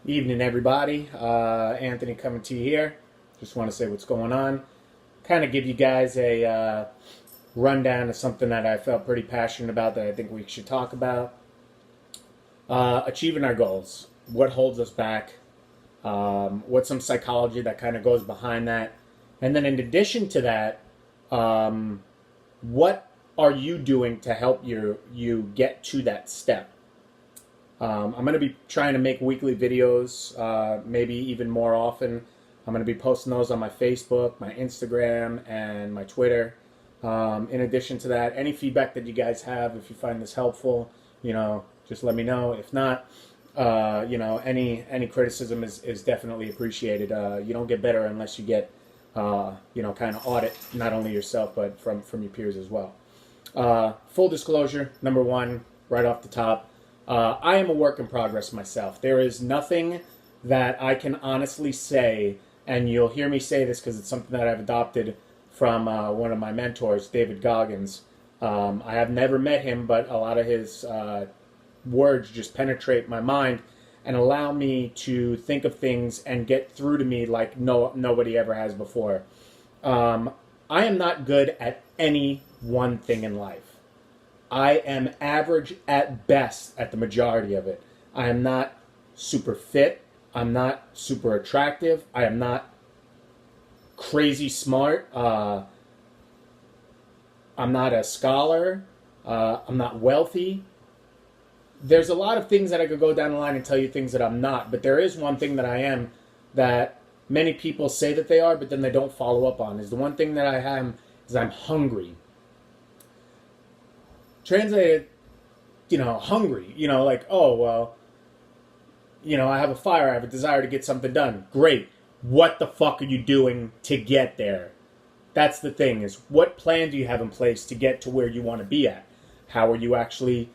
Evening, everybody. Anthony coming to you here. Just want to say what's going on. Kind of give you guys a rundown of something that I felt pretty passionate about that I think we should talk about. Achieving our goals. What holds us back? What's some psychology that kind of goes behind that? And then in addition to that, what are you doing to help you get to that step? I'm going to be trying to make weekly videos, maybe even more often. I'm going to be posting those on my Facebook, my Instagram, and my Twitter. In addition to that, any feedback that you guys have, if you find this helpful, just let me know. If not, any criticism is definitely appreciated. You don't get better unless you get, kind of audit not only yourself, but from your peers as well. Full disclosure, number one, right off the top, I am a work in progress myself. There is nothing that I can honestly say, and you'll hear me say this because it's something that I've adopted from one of my mentors, David Goggins. I have never met him, but a lot of his words just penetrate my mind and allow me to think of things and get through to me like nobody ever has before. I am not good at any one thing in life. I am average at best at the majority of it. I am not super fit. I'm not super attractive. I am not crazy smart. I'm not a scholar. I'm not wealthy. There's a lot of things that I could go down the line and tell you things that I'm not, but there is one thing that I am that many people say that they are, but then they don't follow up on. Is the one thing that I am is I'm hungry. Translated, hungry, like, oh, well, I have a fire, I have a desire to get something done. Great. What the fuck are you doing to get there? That's the thing, is what plan do you have in place to get to where you want to be at? How are you actually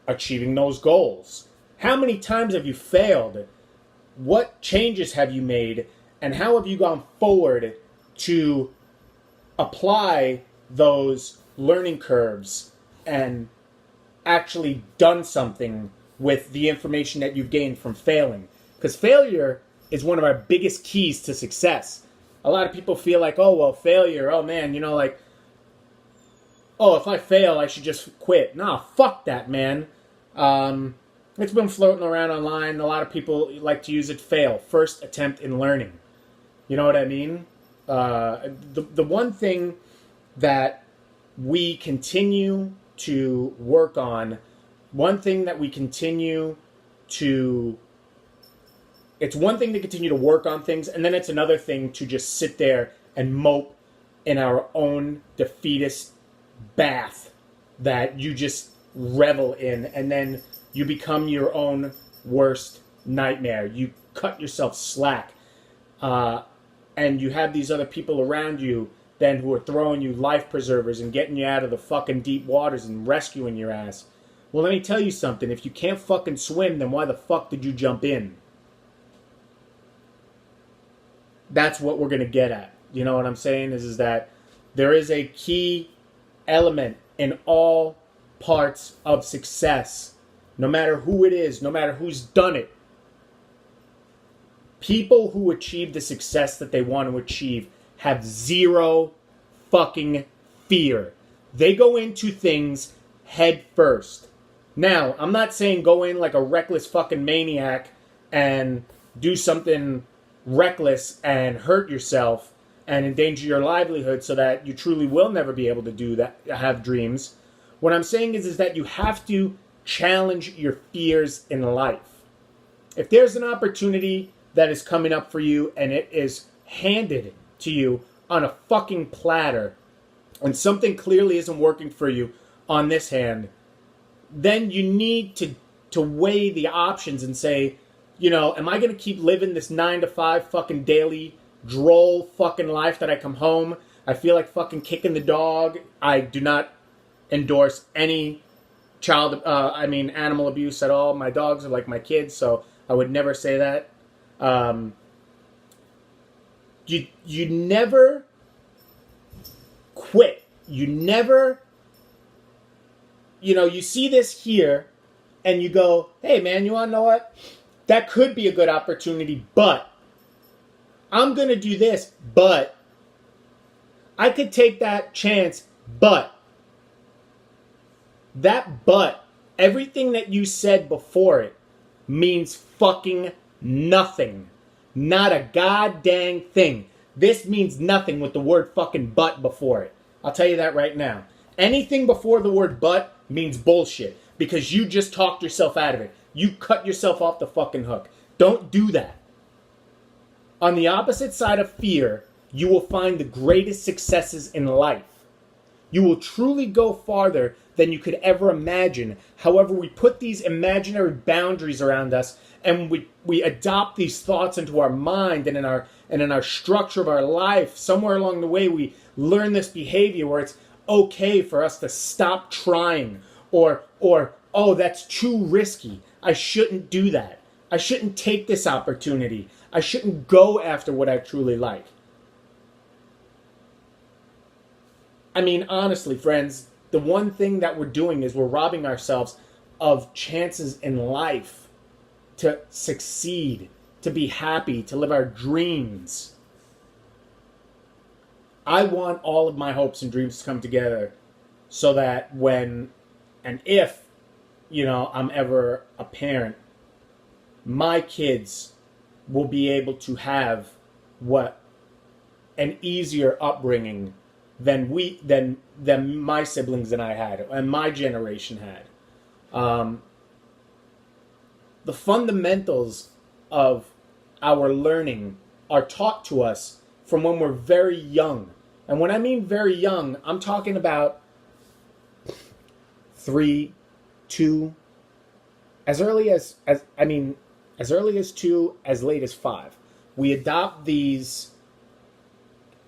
achieving those goals? How many times have you failed? What changes have you made? And how have you gone forward to apply those learning curves and actually done something with the information that you've gained from failing? Because failure is one of our biggest keys to success. A lot of people feel like, oh, well, failure, oh, man, oh, if I fail, I should just quit. Nah, fuck that, man. It's been floating around online. A lot of people like to use it, fail. First attempt in learning. You know what I mean? The one thing that we continue to work on, it's one thing to continue to work on things, and then it's another thing to just sit there and mope in our own defeatist bath that you just revel in, and then you become your own worst nightmare. You cut yourself slack, and you have these other people around you then who are throwing you life preservers and getting you out of the fucking deep waters and rescuing your ass. Well, let me tell you something. If you can't fucking swim, then why the fuck did you jump in? That's what we're going to get at. You know what I'm saying? Is that there is a key element in all parts of success. No matter who it is, no matter who's done it. People who achieve the success that they want to achieve have zero fucking fear. They go into things head first. Now, I'm not saying go in like a reckless fucking maniac and do something reckless and hurt yourself and endanger your livelihood so that you truly will never be able to do that, have dreams. What I'm saying is that you have to challenge your fears in life. If there's an opportunity that is coming up for you and it is handed to you on a fucking platter and something clearly isn't working for you on this hand, then you need to weigh the options and say, am I going to keep living this 9 to 5 fucking daily droll fucking life that I come home, I feel like fucking kicking the dog? I do not endorse any animal abuse at all. My dogs are like my kids, so I would never say that. You never quit. You never, you see this here, and you go, hey man, you want to know what? that could be a good opportunity, but I'm going to do this, but I could take that chance, but that but, everything that you said before it means fucking nothing. Not a goddamn thing. This means nothing with the word fucking but before it. I'll tell you that right now. Anything before the word but means bullshit because you just talked yourself out of it. You cut yourself off the fucking hook. Don't do that. On the opposite side of fear, you will find the greatest successes in life. You will truly go farther than you could ever imagine. However, we put these imaginary boundaries around us and we adopt these thoughts into our mind and in our structure of our life. Somewhere along the way, we learn this behavior where it's okay for us to stop trying or oh, that's too risky. I shouldn't do that. I shouldn't take this opportunity. I shouldn't go after what I truly like. I mean, honestly, friends, the one thing that we're doing is we're robbing ourselves of chances in life to succeed, to be happy, to live our dreams. I want all of my hopes and dreams to come together so that when and if, I'm ever a parent, my kids will be able to have an easier upbringing than my siblings and I had, and my generation had. The fundamentals of our learning are taught to us from when we're very young. And when I mean very young, I'm talking about 3, 2, as early as 2, as late as 5. We adopt these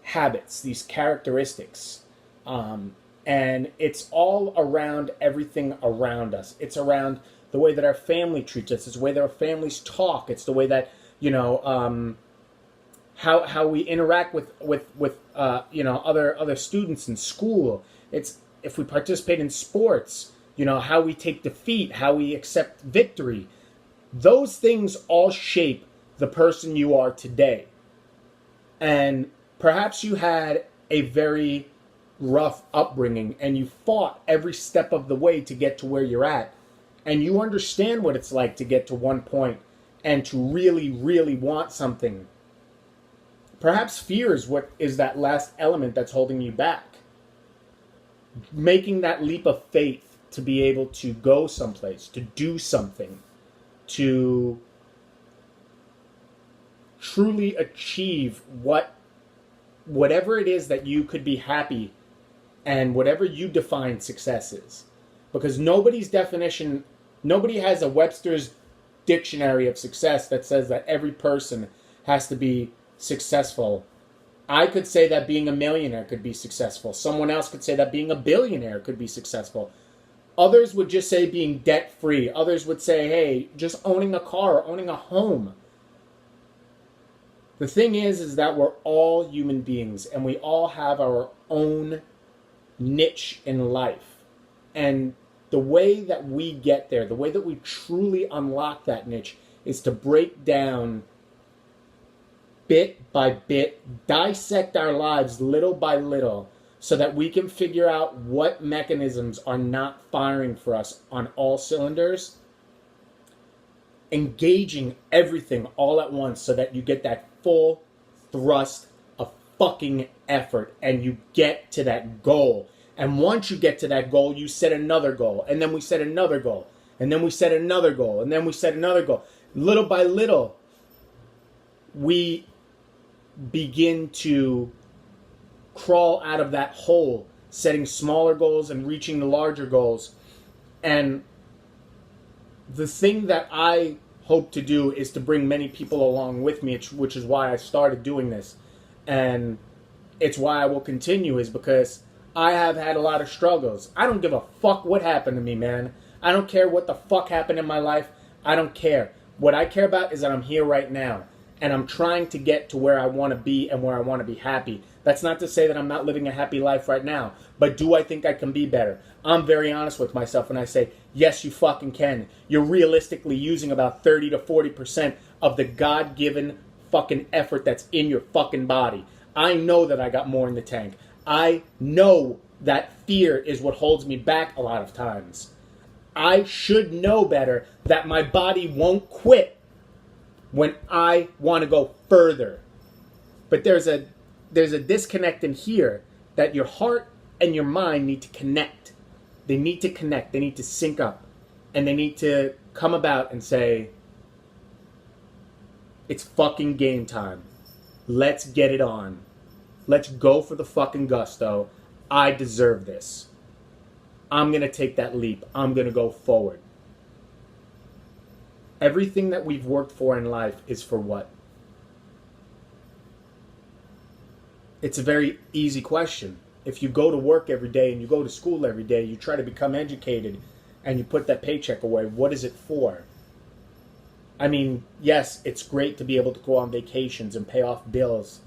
habits, these characteristics, and it's all around everything around us. It's around the way that our family treats us. It's the way that our families talk. It's the way that how we interact with other students in school. It's if we participate in sports, how we take defeat, how we accept victory. Those things all shape the person you are today. And perhaps you had a very rough upbringing and you fought every step of the way to get to where you're at. And you understand what it's like to get to one point and to really, really want something. Perhaps fear is what is that last element that's holding you back. Making that leap of faith to be able to go someplace, to do something, to truly achieve whatever it is that you could be happy and whatever you define success is. Because nobody has a Webster's dictionary of success that says that every person has to be successful. I could say that being a millionaire could be successful. Someone else could say that being a billionaire could be successful. Others would just say being debt-free. Others would say, hey, just owning a car or owning a home. The thing is that we're all human beings and we all have our own niche in life. And the way that we get there, the way that we truly unlock that niche is to break down bit by bit, dissect our lives little by little so that we can figure out what mechanisms are not firing for us on all cylinders, engaging everything all at once so that you get that full thrust of fucking effort and you get to that goal. And once you get to that goal, you set another goal, and then we set another goal, and then we set another goal, and then we set another goal. Little by little, we begin to crawl out of that hole, setting smaller goals and reaching the larger goals. And the thing that I hope to do is to bring many people along with me, which is why I started doing this. And it's why I will continue, is because I have had a lot of struggles. I don't give a fuck what happened to me, man. I don't care what the fuck happened in my life. I don't care. What I care about is that I'm here right now. and I'm trying to get to where I want to be and where I want to be happy. That's not to say that I'm not living a happy life right now, but do I think I can be better? I'm very honest with myself when I say, yes, you fucking can. You're realistically using about 30 to 40% of the God-given fucking effort that's in your fucking body. I know that I got more in the tank. I know that fear is what holds me back a lot of times. I should know better that my body won't quit when I want to go further. But there's a disconnect in here that your heart and your mind need to connect. They need to connect. They need to sync up. And they need to come about and say, it's fucking game time. Let's get it on. Let's go for the fucking gusto. I deserve this. I'm going to take that leap. I'm going to go forward. Everything that we've worked for in life is for what? It's a very easy question. If you go to work every day and you go to school every day, you try to become educated and you put that paycheck away, what is it for? I mean, yes, it's great to be able to go on vacations and pay off bills,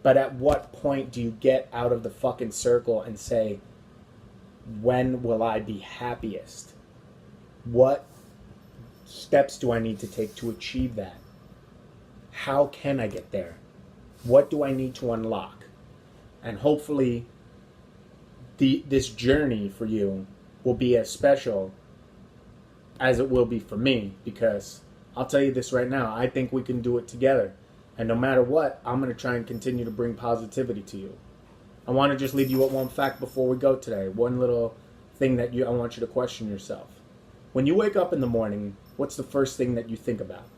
but at what point do you get out of the fucking circle and say, when will I be happiest? What steps do I need to take to achieve that? How can I get there? What do I need to unlock? And hopefully this journey for you will be as special as it will be for me, because I'll tell you this right now, I think we can do it together. And no matter what, I'm going to try and continue to bring positivity to you. I want to just leave you with one fact before we go today. One little thing that I want you to question yourself. When you wake up in the morning, what's the first thing that you think about?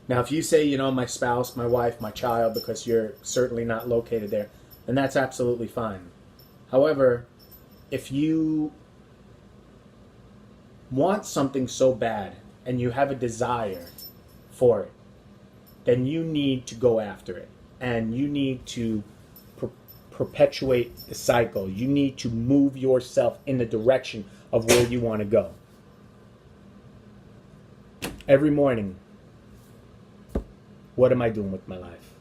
Now, if you say, my spouse, my wife, my child, because you're certainly not located there, then that's absolutely fine. However, if you want something so bad and you have a desire for it, then you need to go after it. And you need to perpetuate the cycle. You need to move yourself in the direction of where you want to go. Every morning, what am I doing with my life?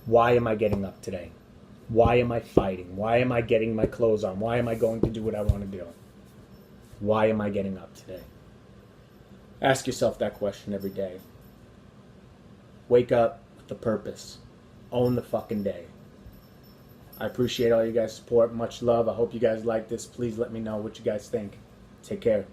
Why am I getting up today? Why am I fighting? Why am I getting my clothes on? Why am I going to do what I want to do? Why am I getting up today? Ask yourself that question every day. Wake up with a purpose. Own the fucking day. I appreciate all you guys' support. Much love. I hope you guys like this. Please let me know what you guys think. Take care.